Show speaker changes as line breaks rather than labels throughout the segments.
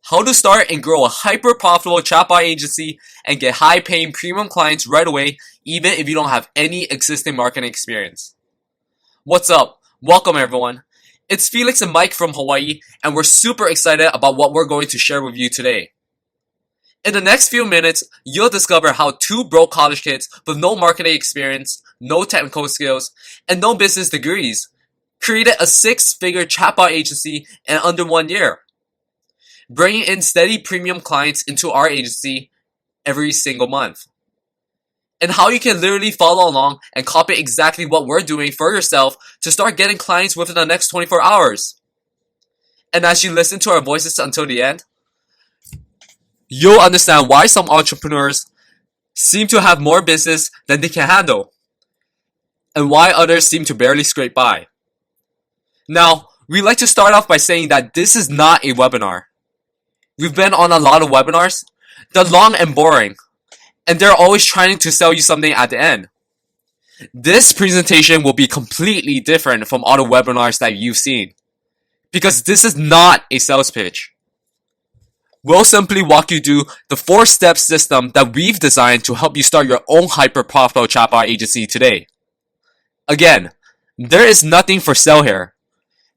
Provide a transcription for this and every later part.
how to start and grow a hyper-profitable chatbot agency and get high-paying premium clients right away, even if you don't have any existing marketing experience. What's up? Welcome everyone. It's Felix and Mike from Hawaii, and we're super excited about what we're going to share with you today. In the next few minutes, you'll discover how two broke college kids with no marketing experience, no technical skills, and no business degrees created a six-figure chatbot agency in under 1 year, bringing in steady premium clients into our agency every single month. And how you can literally follow along and copy exactly what we're doing for yourself to start getting clients within the next 24 hours. And as you listen to our voices until the end, you'll understand why some entrepreneurs seem to have more business than they can handle, and why others seem to barely scrape by. Now, we like to start off by saying that this is not a webinar. We've been on a lot of webinars. They're long and boring, and they're always trying to sell you something at the end. This presentation will be completely different from all the webinars that you've seen, because this is not a sales pitch. We'll simply walk you through the 4-step system that we've designed to help you start your own hyper-profitable chatbot agency today. Again, there is nothing for sale here.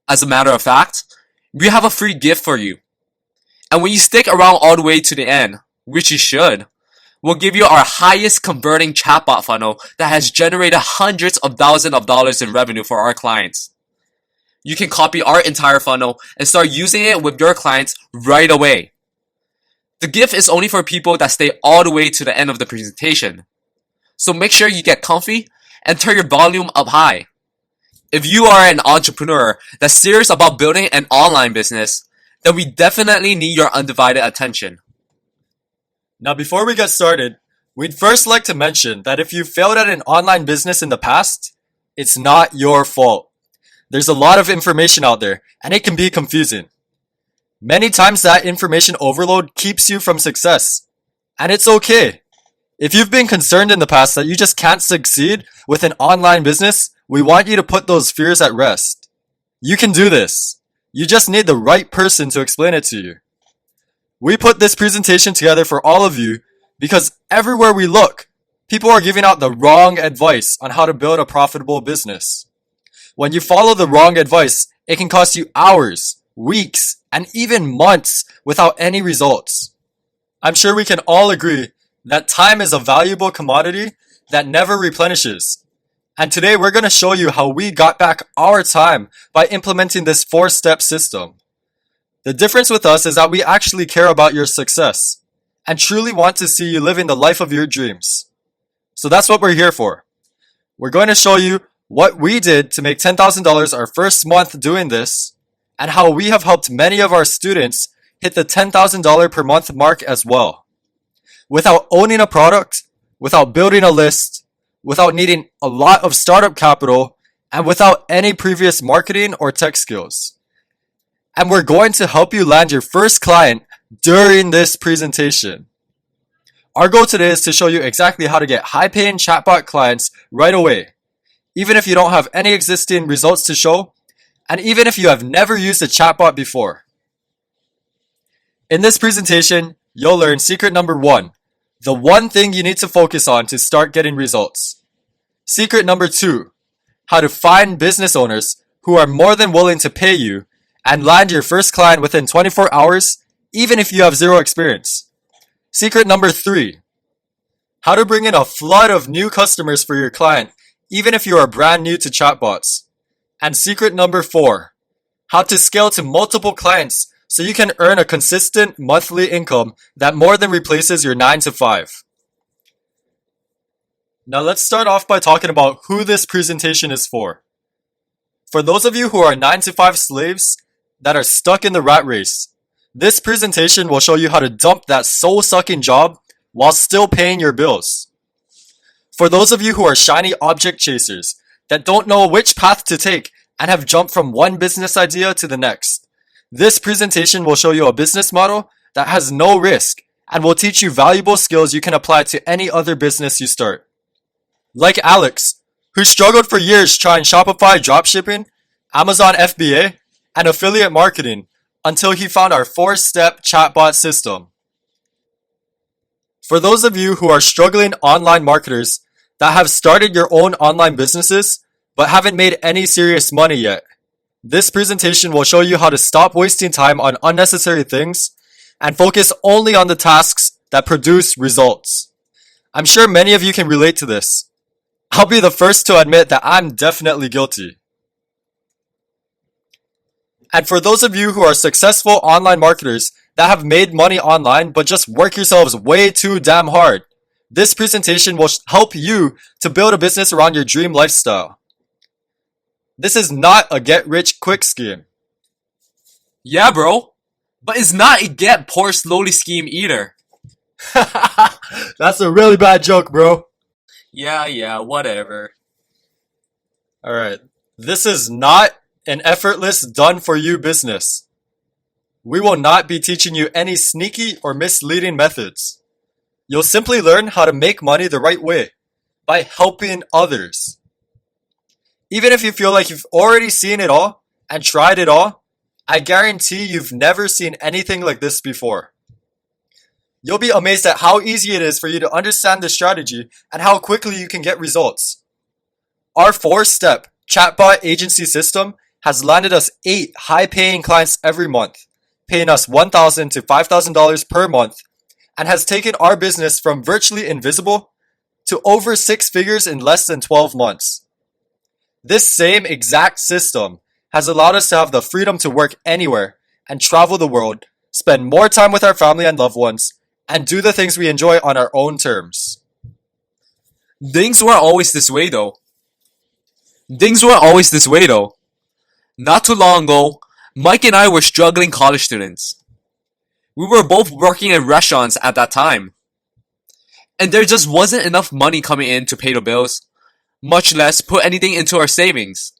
As a matter of fact, we have a free gift for you. And when you stick around all the way to the end, which you should, we'll give you our highest converting chatbot funnel that has generated hundreds of thousands of dollars in revenue for our clients. You can copy our entire funnel and start using it with your clients right away. The gift is only for people that stay all the way to the end of the presentation. So make sure you get comfy and turn your volume up high. If you are an entrepreneur that's serious about building an online business, then we definitely need your undivided attention.
Now, before we get started, we'd first like to mention that if you failed at an online business in the past, it's not your fault. There's a lot of information out there, and it can be confusing. Many times that information overload keeps you from success, and it's okay. If you've been concerned in the past that you just can't succeed with an online business, we want you to put those fears at rest. You can do this. You just need the right person to explain it to you. We put this presentation together for all of you because everywhere we look, people are giving out the wrong advice on how to build a profitable business. When you follow the wrong advice, it can cost you hours, weeks, and even months without any results. I'm sure we can all agree that time is a valuable commodity that never replenishes. And today we're going to show you how we got back our time by implementing this 4-step system. The difference with us is that we actually care about your success and truly want to see you living the life of your dreams. So that's what we're here for. We're going to show you what we did to make $10,000 our first month doing this, and how we have helped many of our students hit the $10,000 per month mark as well. Without owning a product, without building a list, without needing a lot of startup capital, and without any previous marketing or tech skills. And we're going to help you land your first client during this presentation. Our goal today is to show you exactly how to get high-paying chatbot clients right away, even if you don't have any existing results to show, and even if you have never used a chatbot before. In this presentation, you'll learn secret number 1, the one thing you need to focus on to start getting results. Secret number 2, how to find business owners who are more than willing to pay you and land your first client within 24 hours, even if you have zero experience. Secret number 3, how to bring in a flood of new customers for your client, even if you are brand new to chatbots. And secret number 4, how to scale to multiple clients so you can earn a consistent monthly income that more than replaces your 9 to 5. Now let's start off by talking about who this presentation is for. For those of you who are 9 to 5 slaves that are stuck in the rat race, this presentation will show you how to dump that soul-sucking job while still paying your bills. For those of you who are shiny object chasers that don't know which path to take and have jumped from one business idea to the next, this presentation will show you a business model that has no risk and will teach you valuable skills you can apply to any other business you start. Like Alex, who struggled for years trying Shopify dropshipping, Amazon FBA, and affiliate marketing, until he found our 4-step chatbot system. For those of you who are struggling online marketers that have started your own online businesses but haven't made any serious money yet, this presentation will show you how to stop wasting time on unnecessary things and focus only on the tasks that produce results. I'm sure many of you can relate to this. I'll be the first to admit that I'm definitely guilty. And for those of you who are successful online marketers that have made money online but just work yourselves way too damn hard, this presentation will help you to build a business around your dream lifestyle. This is not a get-rich-quick scheme.
Yeah, bro. But it's not a get poor slowly scheme either.
That's a really bad joke, bro.
Yeah, whatever.
Alright. This is not an effortless done-for-you business. We will not be teaching you any sneaky or misleading methods. You'll simply learn how to make money the right way by helping others. Even if you feel like you've already seen it all and tried it all, I guarantee you've never seen anything like this before. You'll be amazed at how easy it is for you to understand the strategy and how quickly you can get results. Our 4-step chatbot agency system has landed us 8 high-paying clients every month, paying us $1,000 to $5,000 per month, and has taken our business from virtually invisible to over 6 figures in less than 12 months. This same exact system has allowed us to have the freedom to work anywhere and travel the world, spend more time with our family and loved ones, and do the things we enjoy on our own terms.
Things weren't always this way though. Not too long ago, Mike and I were struggling college students. We were both working in restaurants at that time. And there just wasn't enough money coming in to pay the bills, much less put anything into our savings.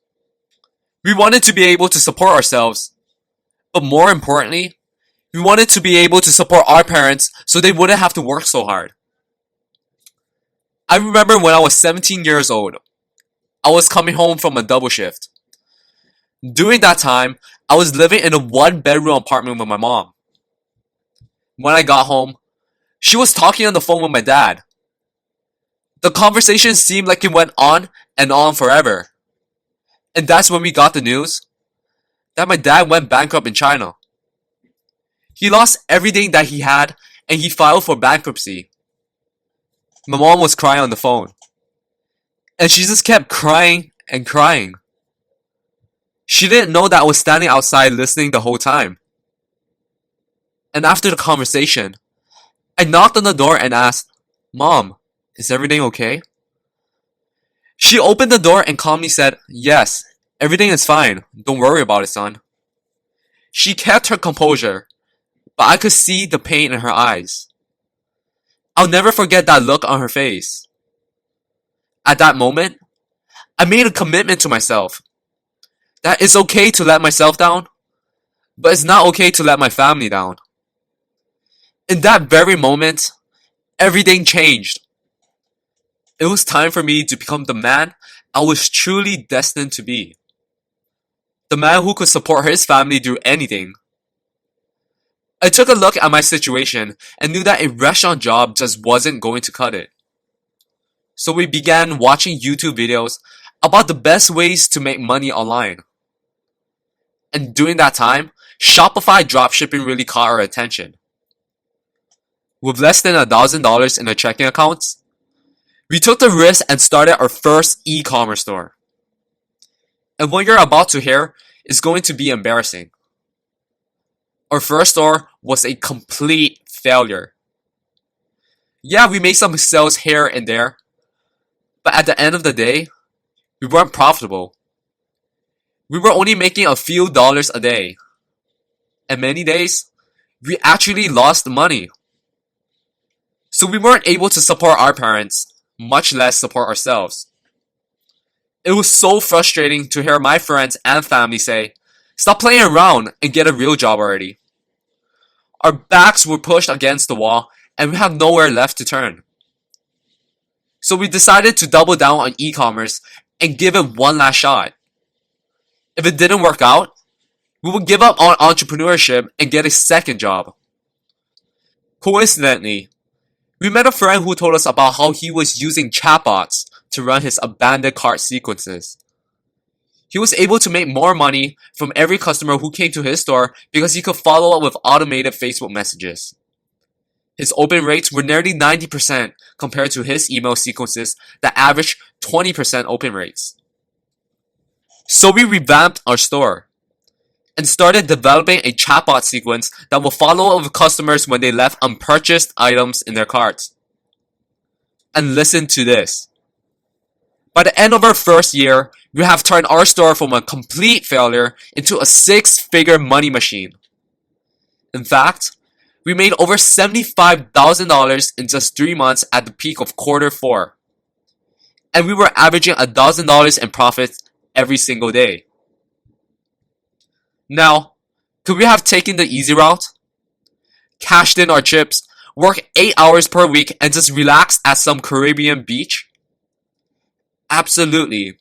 We wanted to be able to support ourselves, but more importantly, we wanted to be able to support our parents so they wouldn't have to work so hard. I remember when I was 17 years old, I was coming home from a double shift. During that time, I was living in a 1-bedroom apartment with my mom. When I got home, she was talking on the phone with my dad. The conversation seemed like it went on and on forever. And that's when we got the news that my dad went bankrupt in China. He lost everything that he had and he filed for bankruptcy. My mom was crying on the phone. And she just kept crying and crying. She didn't know that I was standing outside listening the whole time. And after the conversation, I knocked on the door and asked, "Mom, is everything okay?" She opened the door and calmly said, "Yes, everything is fine. Don't worry about it, son." She kept her composure, but I could see the pain in her eyes. I'll never forget that look on her face. At that moment, I made a commitment to myself that it's okay to let myself down, but it's not okay to let my family down. In that very moment, everything changed. It was time for me to become the man I was truly destined to be. The man who could support his family through anything. I took a look at my situation and knew that a restaurant job just wasn't going to cut it. So we began watching YouTube videos about the best ways to make money online. And during that time, Shopify dropshipping really caught our attention. With less than $1,000 in our checking accounts, we took the risk and started our first e-commerce store. And what you're about to hear is going to be embarrassing. Our first store was a complete failure. Yeah, we made some sales here and there, but at the end of the day, we weren't profitable. We were only making a few dollars a day. And many days, we actually lost money. So we weren't able to support our parents, much less support ourselves. It was so frustrating to hear my friends and family say, "Stop playing around and get a real job already." Our backs were pushed against the wall and we had nowhere left to turn. So we decided to double down on e-commerce and give it one last shot. If it didn't work out, we would give up on entrepreneurship and get a second job. Coincidentally, we met a friend who told us about how he was using chatbots to run his abandoned cart sequences. He was able to make more money from every customer who came to his store because he could follow up with automated Facebook messages. His open rates were nearly 90% compared to his email sequences that averaged 20% open rates. So we revamped our store and started developing a chatbot sequence that will follow up with customers when they left unpurchased items in their carts. And listen to this. By the end of our first year, we have turned our store from a complete failure into a six-figure money machine. In fact, we made over $75,000 in just 3 months at the peak of quarter 4. And we were averaging $1,000 in profits every single day. Now, could we have taken the easy route? Cashed in our chips, worked 8 hours per week, and just relaxed at some Caribbean beach? Absolutely.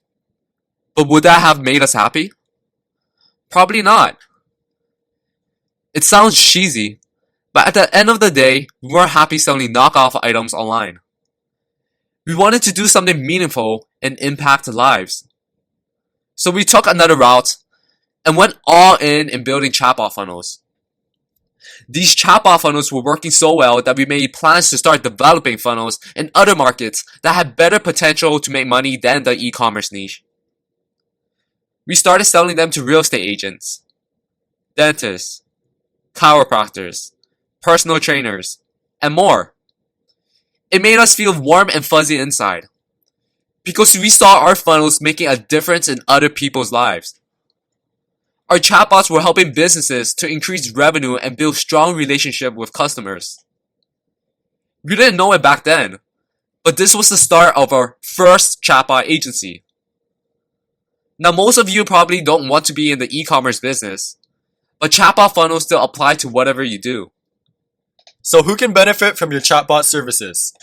But would that have made us happy? Probably not. It sounds cheesy, but at the end of the day, we weren't happy selling knockoff items online. We wanted to do something meaningful and impact lives. So we took another route and went all in building chatbot funnels. These chatbot funnels were working so well that we made plans to start developing funnels in other markets that had better potential to make money than the e-commerce niche. We started selling them to real estate agents, dentists, chiropractors, personal trainers, and more. It made us feel warm and fuzzy inside because we saw our funnels making a difference in other people's lives. Our chatbots were helping businesses to increase revenue and build strong relationships with customers. We didn't know it back then, but this was the start of our first chatbot agency. Now, most of you probably don't want to be in the e-commerce business, but chatbot funnels still apply to whatever you do.
So who can benefit from your chatbot services?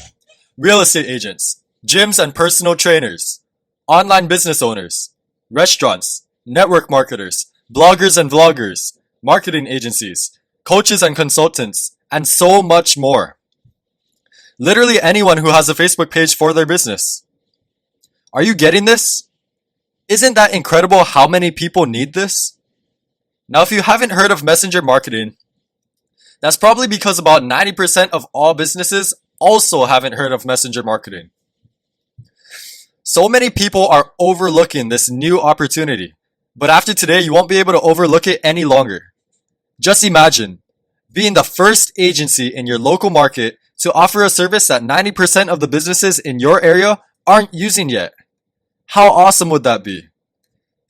Real estate agents, gyms and personal trainers, online business owners, restaurants, network marketers, bloggers and vloggers, marketing agencies, coaches and consultants, and so much more. Literally anyone who has a Facebook page for their business. Are you getting this? Isn't that incredible how many people need this? Now, if you haven't heard of messenger marketing, that's probably because about 90% of all businesses also haven't heard of messenger marketing. So many people are overlooking this new opportunity. But after today, you won't be able to overlook it any longer. Just imagine being the first agency in your local market to offer a service that 90% of the businesses in your area aren't using yet. How awesome would that be?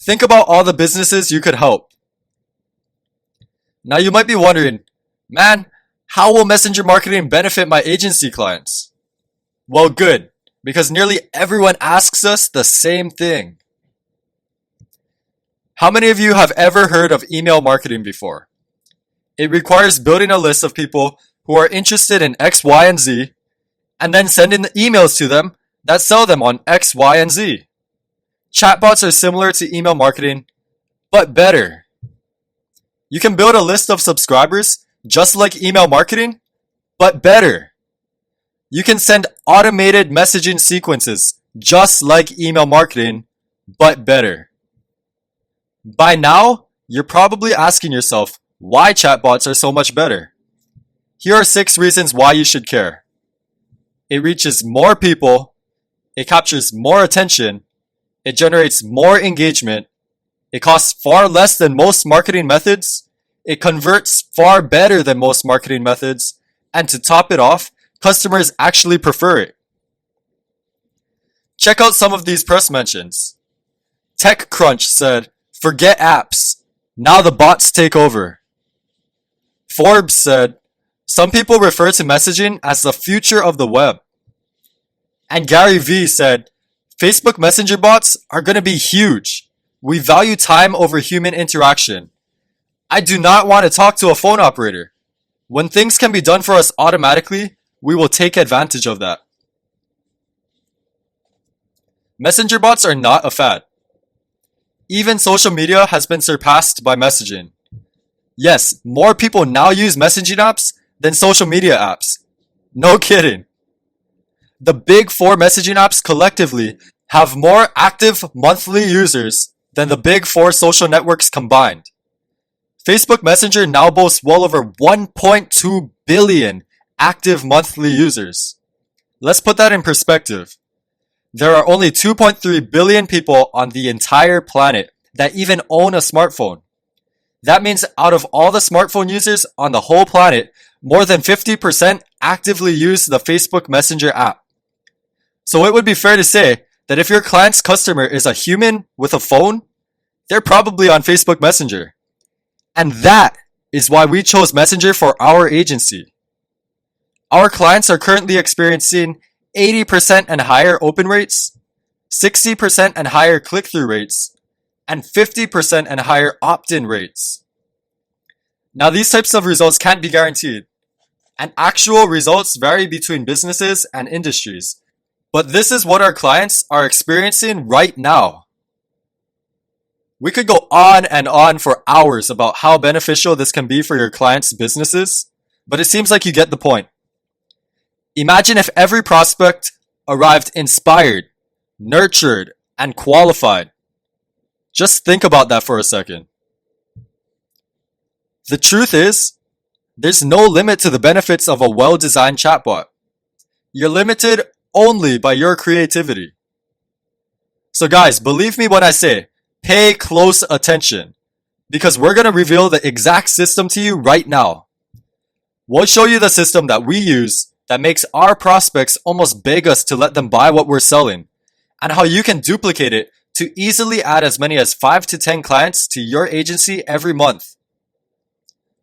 Think about all the businesses you could help. Now you might be wondering, man, how will messenger marketing benefit my agency clients? Well, good, because nearly everyone asks us the same thing. How many of you have ever heard of email marketing before? It requires building a list of people who are interested in X, Y, and Z, and then sending the emails to them that sell them on X, Y, and Z. Chatbots are similar to email marketing, but better. You can build a list of subscribers just like email marketing, but better. You can send automated messaging sequences just like email marketing, but better. By now, you're probably asking yourself why chatbots are so much better. Here are 6 reasons why you should care. It reaches more people, it captures more attention, it generates more engagement, it costs far less than most marketing methods, it converts far better than most marketing methods, and to top it off, customers actually prefer it. Check out some of these press mentions. TechCrunch said, "Forget apps. Now the bots take over." Forbes said, "Some people refer to messaging as the future of the web." And Gary Vee said, "Facebook Messenger bots are going to be huge. We value time over human interaction. I do not want to talk to a phone operator. When things can be done for us automatically, we will take advantage of that." Messenger bots are not a fad. Even social media has been surpassed by messaging. Yes, more people now use messaging apps than social media apps. No kidding. The big four messaging apps collectively have more active monthly users than the big four social networks combined. Facebook Messenger now boasts well over 1.2 billion active monthly users. Let's put that in perspective. There are only 2.3 billion people on the entire planet that even own a smartphone. That means out of all the smartphone users on the whole planet, more than 50% actively use the Facebook Messenger app. So it would be fair to say that if your client's customer is a human with a phone, they're probably on Facebook Messenger. And that is why we chose Messenger for our agency. Our clients are currently experiencing 80% and higher open rates, 60% and higher click-through rates, and 50% and higher opt-in rates. Now, these types of results can't be guaranteed, and actual results vary between businesses and industries. But this is what our clients are experiencing right now. We could go on and on for hours about how beneficial this can be for your clients' businesses, but it seems like you get the point. Imagine if every prospect arrived inspired, nurtured, and qualified. Just think about that for a second. The truth is, there's no limit to the benefits of a well-designed chatbot. You're limited only by your creativity. So guys, believe me when I say, pay close attention, because we're going to reveal the exact system to you right now. We'll show you the system that we use that makes our prospects almost beg us to let them buy what we're selling, and how you can duplicate it to easily add as many as 5 to 10 clients to your agency every month.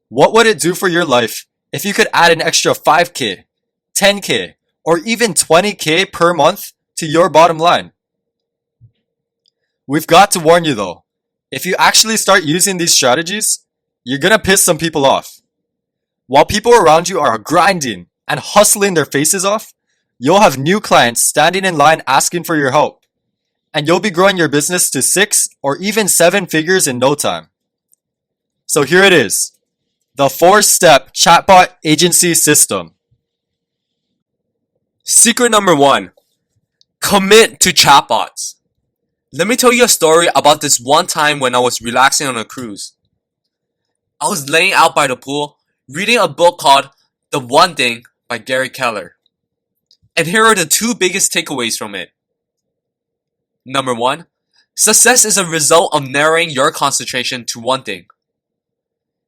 What would it do for your life if you could add an extra 5K, 10K, or even 20K per month to your bottom line? We've got to warn you though, if you actually start using these strategies, you're gonna piss some people off. While people around you are grinding and hustling their faces off, you'll have new clients standing in line asking for your help. And you'll be growing your business to 6 or even 7 figures in no time. So here it is, the 4-step chatbot agency system.
Secret number 1. Commit to chatbots. Let me tell you a story about this one time when I was relaxing on a cruise. I was laying out by the pool, reading a book called The One Thing by Gary Keller. And here are the 2 biggest takeaways from it. Number 1, success is a result of narrowing your concentration to one thing.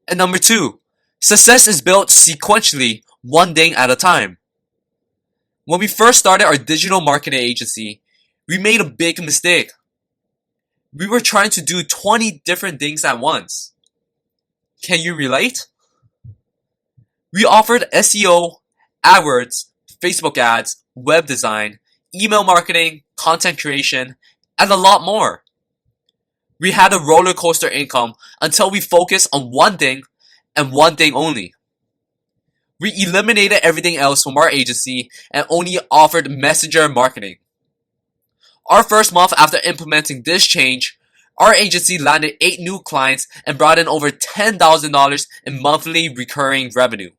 And number 2, success is built sequentially, one thing at a time. When we first started our digital marketing agency, we made a big mistake. We were trying to do 20 different things at once. Can you relate? We offered SEO, AdWords, Facebook ads, web design, email marketing, content creation, and a lot more. We had a roller coaster income until we focused on one thing and one thing only. We eliminated everything else from our agency and only offered messenger marketing. Our first month after implementing this change, our agency landed 8 new clients and brought in over $10,000 in monthly recurring revenue.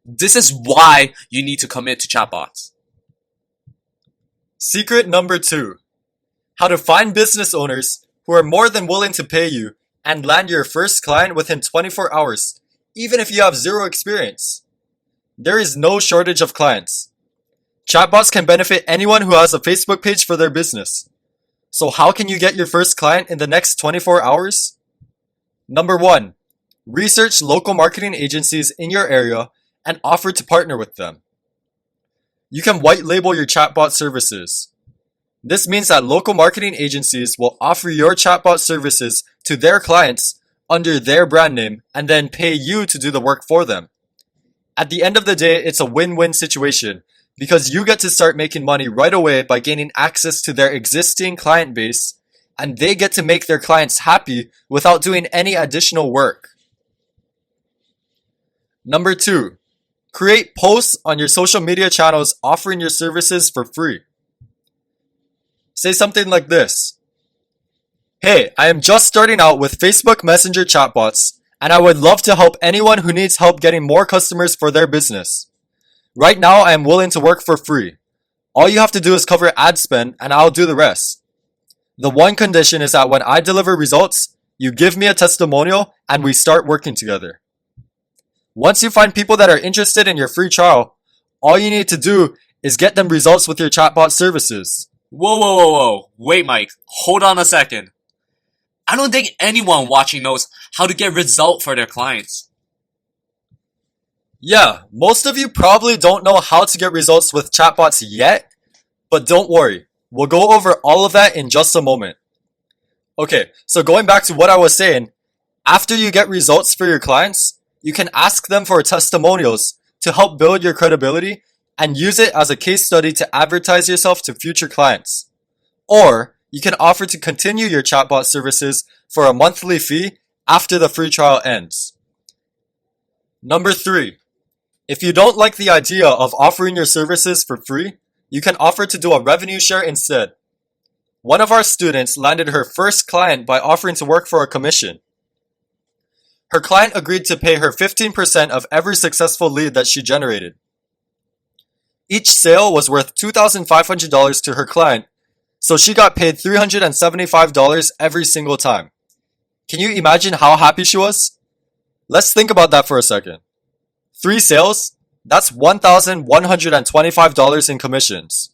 This is why you need to commit to chatbots.
Secret number 2. How to find business owners who are more than willing to pay you and land your first client within 24 hours, even if you have 0 experience. There is no shortage of clients. Chatbots can benefit anyone who has a Facebook page for their business. So how can you get your first client in the next 24 hours? Number 1. Research local marketing agencies in your area and offer to partner with them. You can white label your chatbot services. This means that local marketing agencies will offer your chatbot services to their clients under their brand name and then pay you to do the work for them. At the end of the day, it's a win-win situation because you get to start making money right away by gaining access to their existing client base, and they get to make their clients happy without doing any additional work. Number 2, create posts on your social media channels offering your services for free. Say something like this. Hey, I am just starting out with Facebook Messenger chatbots, and I would love to help anyone who needs help getting more customers for their business. Right now, I am willing to work for free. All you have to do is cover ad spend, and I'll do the rest. The one condition is that when I deliver results, you give me a testimonial and we start working together. Once you find people that are interested in your free trial, all you need to do is get them results with your chatbot services.
Whoa. Wait, Mike. Hold on a second. I don't think anyone watching knows how to get results for their clients.
Yeah, most of you probably don't know how to get results with chatbots yet, but don't worry. We'll go over all of that in just a moment. Okay, so going back to what I was saying, after you get results for your clients, you can ask them for testimonials to help build your credibility and use it as a case study to advertise yourself to future clients. Or you can offer to continue your chatbot services for a monthly fee after the free trial ends. Number 3. If you don't like the idea of offering your services for free, you can offer to do a revenue share instead. One of our students landed her first client by offering to work for a commission. Her client agreed to pay her 15% of every successful lead that she generated. Each sale was worth $2,500 to her client, so she got paid $375 every single time. Can you imagine how happy she was? Let's think about that for a second. 3 sales, that's $1,125 in commissions.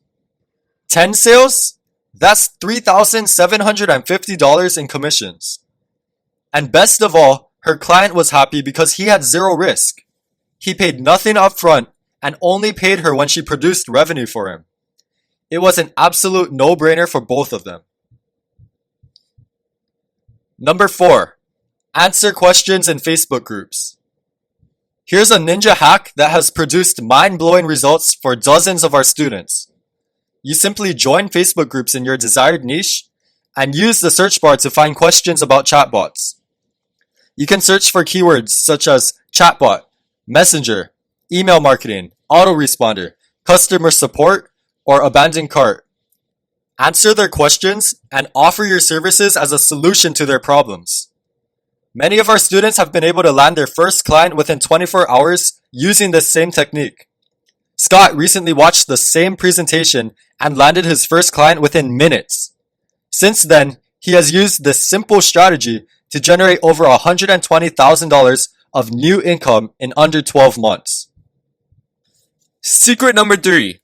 10 sales, that's $3,750 in commissions. And best of all, her client was happy because he had zero risk. He paid nothing up front and only paid her when she produced revenue for him. It was an absolute no-brainer for both of them. Number 4. Answer questions in Facebook groups. Here's a ninja hack that has produced mind-blowing results for dozens of our students. You simply join Facebook groups in your desired niche and use the search bar to find questions about chatbots. You can search for keywords such as chatbot, messenger, email marketing, autoresponder, customer support, or abandoned cart. Answer their questions and offer your services as a solution to their problems. Many of our students have been able to land their first client within 24 hours using this same technique. Scott recently watched the same presentation and landed his first client within minutes. Since then, he has used this simple strategy to generate over $120,000 of new income in under 12 months.
Secret number 3.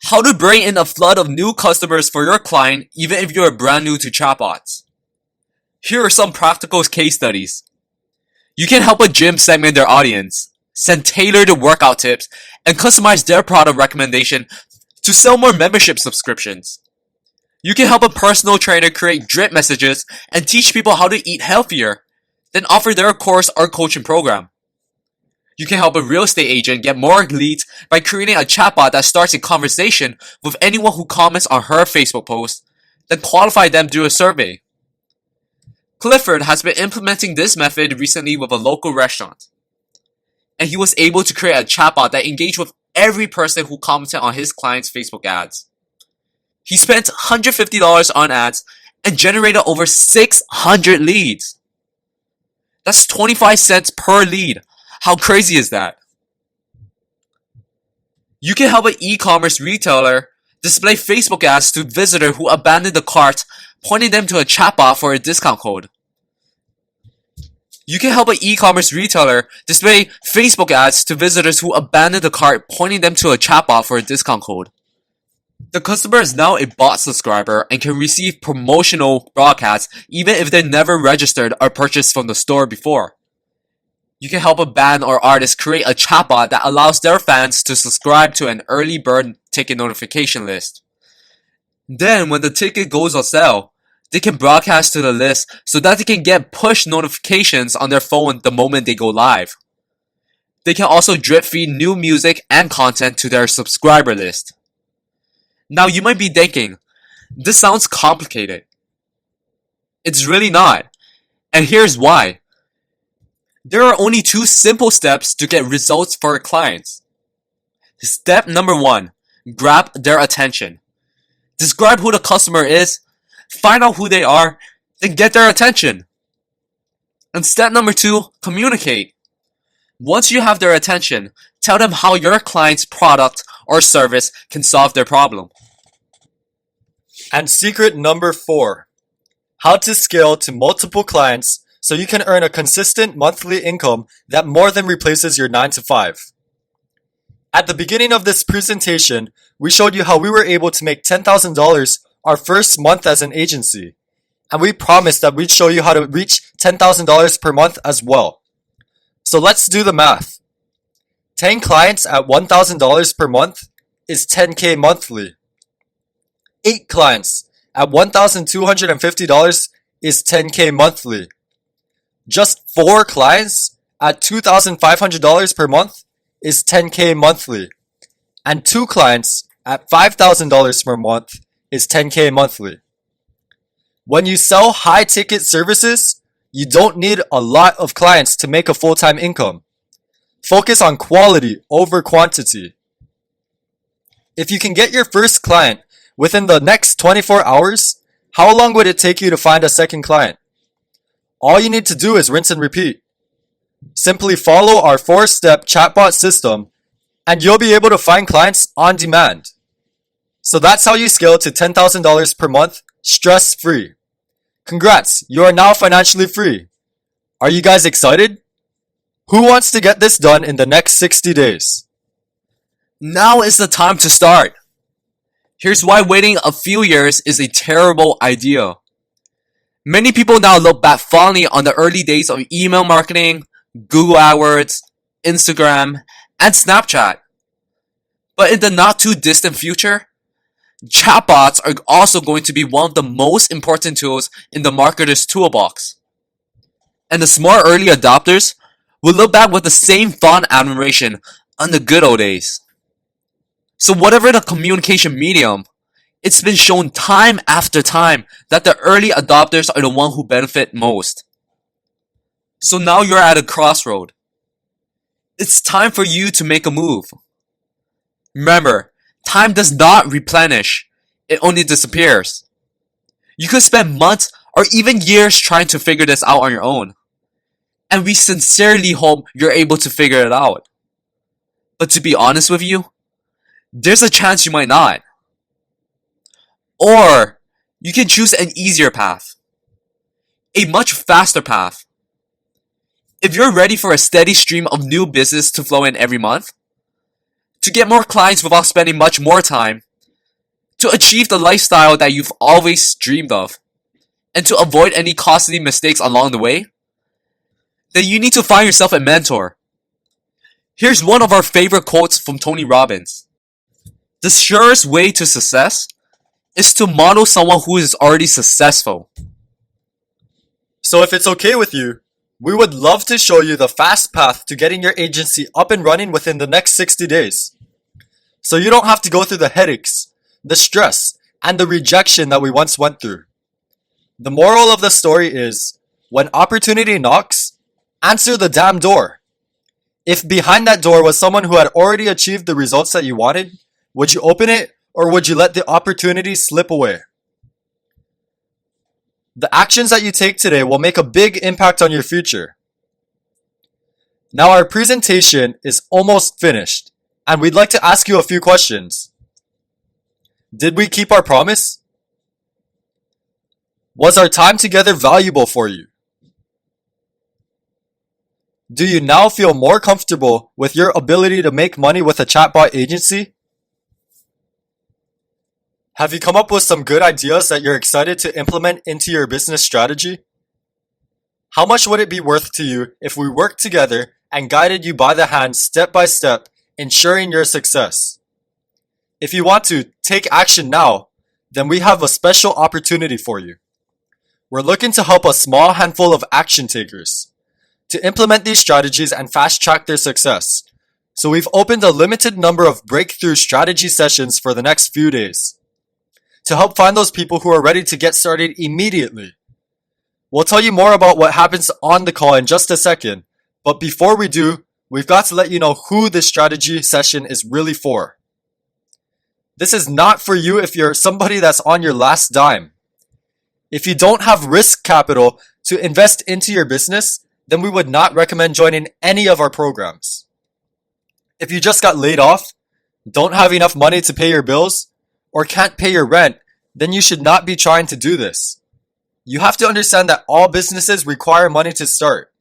How to bring in a flood of new customers for your client even if you're brand new to chatbots. Here are some practical case studies. You can help a gym segment their audience, send tailored workout tips, and customize their product recommendation to sell more membership subscriptions. You can help a personal trainer create drip messages and teach people how to eat healthier, then offer their course or coaching program. You can help a real estate agent get more leads by creating a chatbot that starts a conversation with anyone who comments on her Facebook post, then qualify them through a survey. Clifford has been implementing this method recently with a local restaurant, and he was able to create a chatbot that engaged with every person who commented on his client's Facebook ads. He spent $150 on ads and generated over 600 leads. That's 25 cents per lead. How crazy is that? You can help an e-commerce retailer display Facebook ads to visitors who abandoned the cart, pointing them to a chatbot for a discount code. You can help an e-commerce retailer display Facebook ads to visitors who abandoned the cart, pointing them to a chatbot for a discount code. The customer is now a bot subscriber and can receive promotional broadcasts even if they never registered or purchased from the store before. You can help a band or artist create a chatbot that allows their fans to subscribe to an early bird ticket notification list. Then, when the ticket goes on sale, they can broadcast to the list so that they can get push notifications on their phone the moment they go live. They can also drip feed new music and content to their subscriber list. Now you might be thinking, this sounds complicated. It's really not. And here's why. There are only 2 simple steps to get results for clients. Step number 1, grab their attention. Describe who the customer is, find out who they are, then get their attention. And step number 2, communicate. Once you have their attention, tell them how your client's product or service can solve their problem.
And secret number 4, how to scale to multiple clients so you can earn a consistent monthly income that more than replaces your 9 to 5. At the beginning of this presentation, we showed you how we were able to make $10,000 our first month as an agency. And we promised that we'd show you how to reach $10,000 per month as well. So let's do the math. 10 clients at $1,000 per month is $10K monthly. 8 clients at $1,250 is $10K monthly. Just 4 clients at $2,500 per month is $10K monthly. And 2 clients at $5,000 per month is $10K monthly. When you sell high ticket services, you don't need a lot of clients to make a full-time income. Focus on quality over quantity. If you can get your first client within the next 24 hours, how long would it take you to find a second client? All you need to do is rinse and repeat. Simply follow our 4-step chatbot system and you'll be able to find clients on demand. So that's how you scale to $10,000 per month, stress-free. Congrats, you are now financially free. Are you guys excited? Who wants to get this done in the next 60 days?
Now is the time to start. Here's why waiting a few years is a terrible idea. Many people now look back fondly on the early days of email marketing, Google AdWords, Instagram, and Snapchat. But in the not too distant future, chatbots are also going to be one of the most important tools in the marketer's toolbox. And the smart early adopters will look back with the same fond admiration on the good old days. So whatever the communication medium, it's been shown time after time that the early adopters are the ones who benefit most. So now you're at a crossroad. It's time for you to make a move. Remember, time does not replenish, it only disappears. You could spend months or even years trying to figure this out on your own. And we sincerely hope you're able to figure it out. But to be honest with you, there's a chance you might not. Or you can choose an easier path. A much faster path. If you're ready for a steady stream of new business to flow in every month, to get more clients without spending much more time, to achieve the lifestyle that you've always dreamed of, and to avoid any costly mistakes along the way, then you need to find yourself a mentor. Here's one of our favorite quotes from Tony Robbins. The surest way to success is to model someone who is already successful.
So if it's okay with you, we would love to show you the fast path to getting your agency up and running within the next 60 days. So you don't have to go through the headaches, the stress, and the rejection that we once went through. The moral of the story is, when opportunity knocks, answer the damn door. If behind that door was someone who had already achieved the results that you wanted, would you open it or would you let the opportunity slip away? The actions that you take today will make a big impact on your future. Now our presentation is almost finished, and we'd like to ask you a few questions. Did we keep our promise? Was our time together valuable for you? Do you now feel more comfortable with your ability to make money with a chatbot agency? Have you come up with some good ideas that you're excited to implement into your business strategy? How much would it be worth to you if we worked together and guided you by the hand step by step, ensuring your success? If you want to take action now, then we have a special opportunity for you. We're looking to help a small handful of action takers to implement these strategies and fast track their success. So we've opened a limited number of breakthrough strategy sessions for the next few days to help find those people who are ready to get started immediately. We'll tell you more about what happens on the call in just a second, but before we do, we've got to let you know who this strategy session is really for. This is not for you if you're somebody that's on your last dime. If you don't have risk capital to invest into your business, then we would not recommend joining any of our programs. If you just got laid off, don't have enough money to pay your bills, or can't pay your rent, then you should not be trying to do this. You have to understand that all businesses require money to start.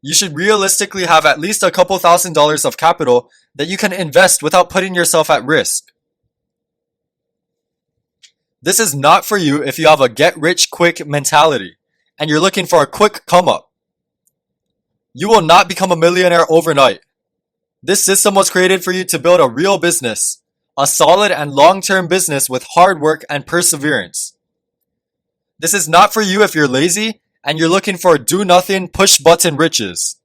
You should realistically have at least a couple $1,000s of capital that you can invest without putting yourself at risk. This is not for you if you have a get-rich-quick mentality and you're looking for a quick come-up. You will not become a millionaire overnight. This system was created for you to build a real business, a solid and long-term business with hard work and perseverance. This is not for you if you're lazy and you're looking for do-nothing, push-button riches.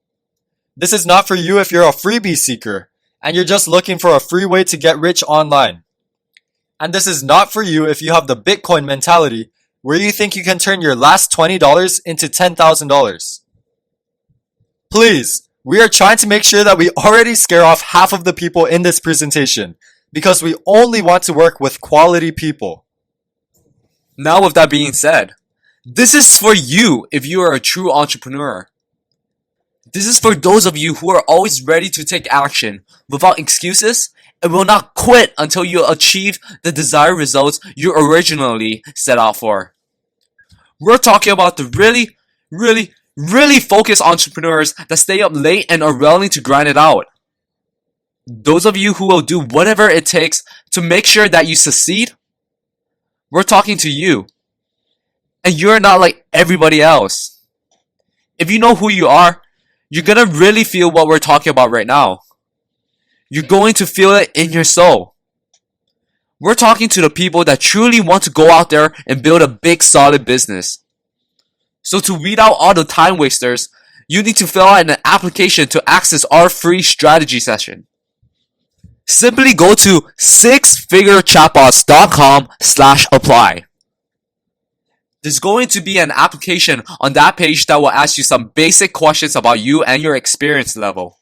This is not for you if you're a freebie seeker and you're just looking for a free way to get rich online. And this is not for you if you have the Bitcoin mentality where you think you can turn your last $20 into $10,000. Please, we are trying to make sure that we already scare off half of the people in this presentation because we only want to work with quality people.
Now with that being said, this is for you if you are a true entrepreneur. This is for those of you who are always ready to take action without excuses and will not quit until you achieve the desired results you originally set out for. We're talking about the really focused entrepreneurs that stay up late and are willing to grind it out. Those of you who will do whatever it takes to make sure that you succeed, we're talking to you. And you're not like everybody else. If you know who you are, you're gonna really feel what we're talking about right now. You're going to feel it in your soul. We're talking to the people that truly want to go out there and build a big solid business. So to weed out all the time wasters, you need to fill out an application to access our free strategy session. Simply go to sixfigurechatbots.com/apply. There's going to be an application on that page that will ask you some basic questions about you and your experience level.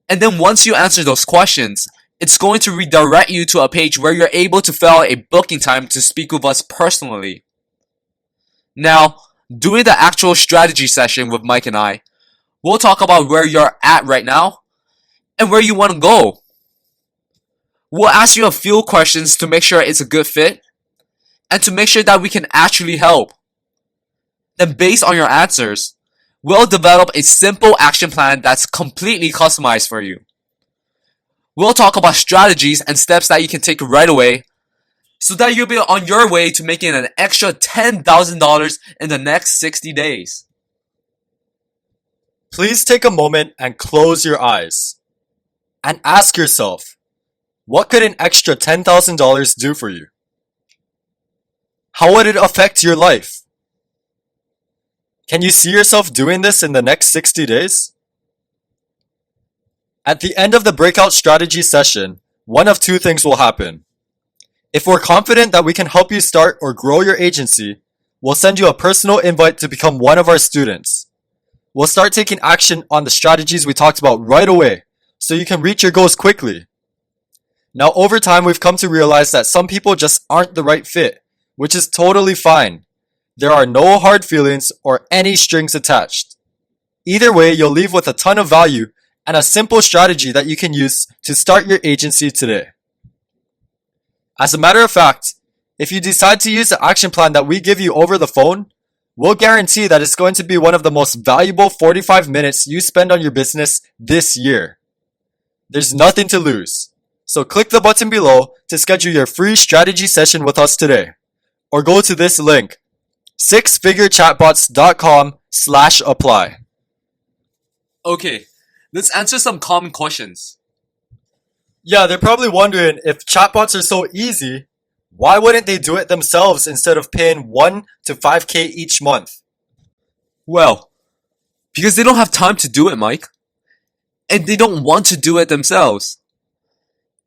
And then once you answer those questions, it's going to redirect you to a page where you're able to fill out a booking time to speak with us personally. Now, during the actual strategy session with Mike and I, we'll talk about where you're at right now and where you want to go. We'll ask you a few questions to make sure it's a good fit and to make sure that we can actually help. Then based on your answers, we'll develop a simple action plan that's completely customized for you. We'll talk about strategies and steps that you can take right away so that you'll be on your way to making an extra $10,000 in the next 60 days.
Please take a moment and close your eyes and ask yourself, what could an extra $10,000 do for you? How would it affect your life? Can you see yourself doing this in the next 60 days? At the end of the breakout strategy session, one of two things will happen. If we're confident that we can help you start or grow your agency, we'll send you a personal invite to become one of our students. We'll start taking action on the strategies we talked about right away, so you can reach your goals quickly. Now, over time, we've come to realize that some people just aren't the right fit, which is totally fine. There are no hard feelings or any strings attached. Either way, you'll leave with a ton of value and a simple strategy that you can use to start your agency today. As a matter of fact, if you decide to use the action plan that we give you over the phone, we'll guarantee that it's going to be one of the most valuable 45 minutes you spend on your business this year. There's nothing to lose. So click the button below to schedule your free strategy session with us today. Or go to this link, sixfigurechatbots.com/apply.
Okay, let's answer some common questions.
Yeah, they're probably wondering if chatbots are so easy, why wouldn't they do it themselves instead of paying 1 to 5K each month?
Well, because they don't have time to do it, Mike. And they don't want to do it themselves.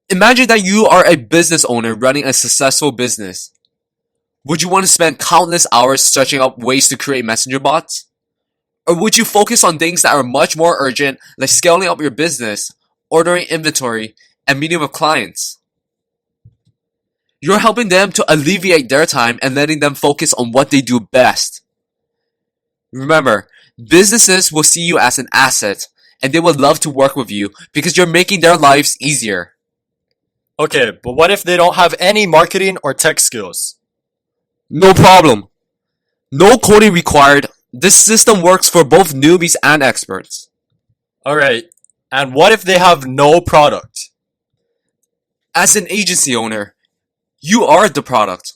Imagine that you are a business owner running a successful business. Would you want to spend countless hours searching up ways to create messenger bots? Or would you focus on things that are much more urgent, like scaling up your business, ordering inventory, and meeting with clients? You're helping them to alleviate their time and letting them focus on what they do best. Remember, businesses will see you as an asset and they would love to work with you because you're making their lives easier.
Okay, but what if they don't have any marketing or tech skills?
No problem. No coding required. This system works for both newbies and experts.
Alright, and what if they have no product?
As an agency owner, you are the product.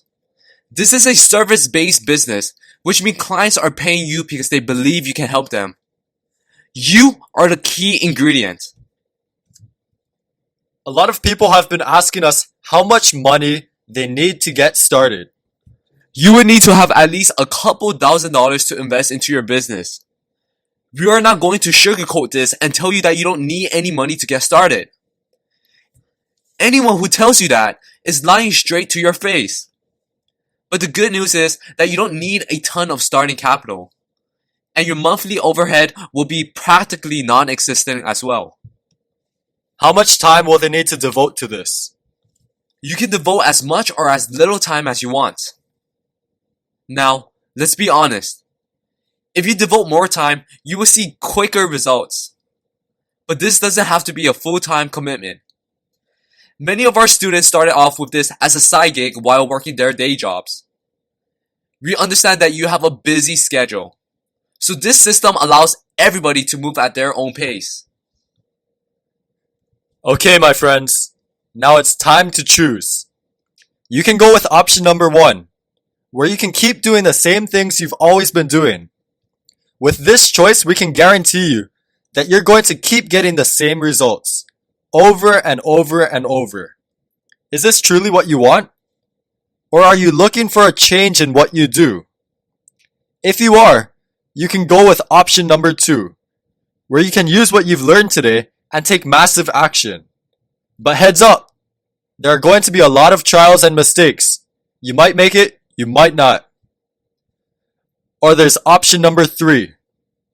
This is a service-based business, which means clients are paying you because they believe you can help them. You are the key ingredient.
A lot of people have been asking us how much money they need to get started.
You would need to have at least a couple $1,000s to invest into your business. We are not going to sugarcoat this and tell you that you don't need any money to get started. Anyone who tells you that is lying straight to your face. But the good news is that you don't need a ton of starting capital. And your monthly overhead will be practically non-existent as well.
How much time will they need to devote to this?
You can devote as much or as little time as you want. Now, let's be honest. If you devote more time, you will see quicker results. But this doesn't have to be a full-time commitment. Many of our students started off with this as a side gig while working their day jobs. We understand that you have a busy schedule. So this system allows everybody to move at their own pace.
Okay, my friends. Now it's time to choose. You can go with option number 1, where you can keep doing the same things you've always been doing. With this choice, we can guarantee you that you're going to keep getting the same results over and over and over. Is this truly what you want? Or are you looking for a change in what you do? If you are, you can go with option number 2, where you can use what you've learned today and take massive action. But heads up, there are going to be a lot of trials and mistakes. You might make it, you might not. Or there's option number 3.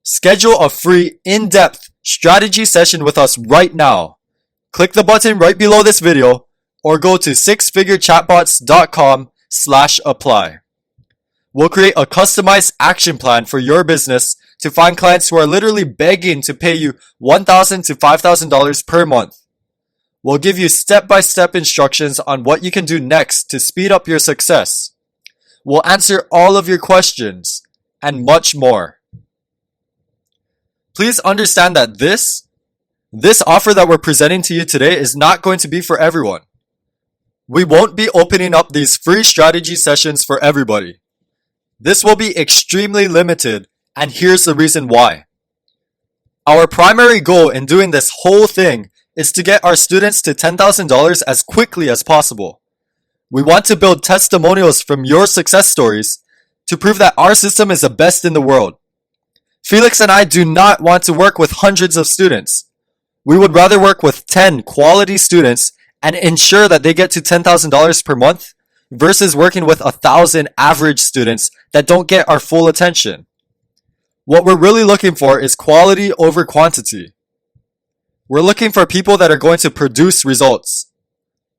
Schedule a free, in-depth strategy session with us right now. Click the button right below this video or go to sixfigurechatbots.com/apply. We'll create a customized action plan for your business to find clients who are literally begging to pay you $1,000 to $5,000 per month. We'll give you step-by-step instructions on what you can do next to speed up your success. We'll answer all of your questions and much more. Please understand that this offer that we're presenting to you today is not going to be for everyone. We won't be opening up these free strategy sessions for everybody. This will be extremely limited, and here's the reason why. Our primary goal in doing this whole thing is to get our students to $10,000 as quickly as possible. We want to build testimonials from your success stories to prove that our system is the best in the world. Felix and I do not want to work with hundreds of students. We would rather work with 10 quality students and ensure that they get to $10,000 per month versus working with 1,000 average students that don't get our full attention. What we're really looking for is quality over quantity. We're looking for people that are going to produce results.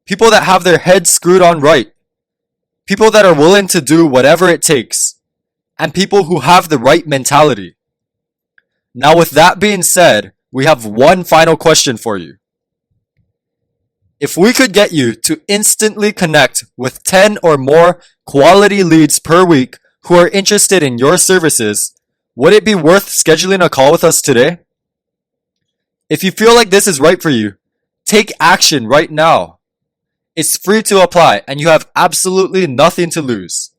People that have their heads screwed on right. People that are willing to do whatever it takes. And people who have the right mentality. Now, with that being said, we have one final question for you. If we could get you to instantly connect with 10 or more quality leads per week who are interested in your services, would it be worth scheduling a call with us today? If you feel like this is right for you, take action right now. It's free to apply and you have absolutely nothing to lose.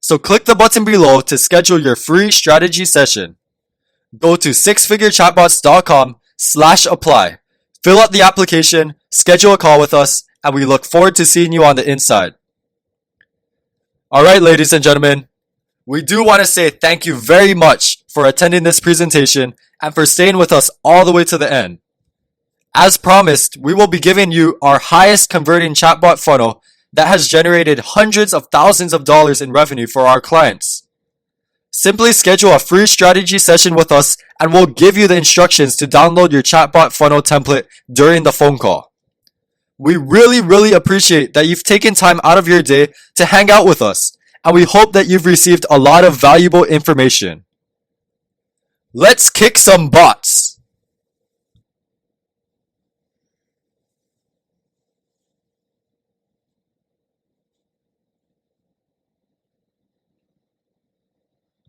So click the button below to schedule your free strategy session. Go to sixfigurechatbots.com/apply. Fill out the application, schedule a call with us, and we look forward to seeing you on the inside. Alright, ladies and gentlemen, we do want to say thank you very much for attending this presentation and for staying with us all the way to the end. As promised, we will be giving you our highest converting chatbot funnel that has generated hundreds of thousands of dollars in revenue for our clients. Simply schedule a free strategy session with us and we'll give you the instructions to download your chatbot funnel template during the phone call. We really appreciate that you've taken time out of your day to hang out with us, and we hope that you've received a lot of valuable information. Let's kick some bots.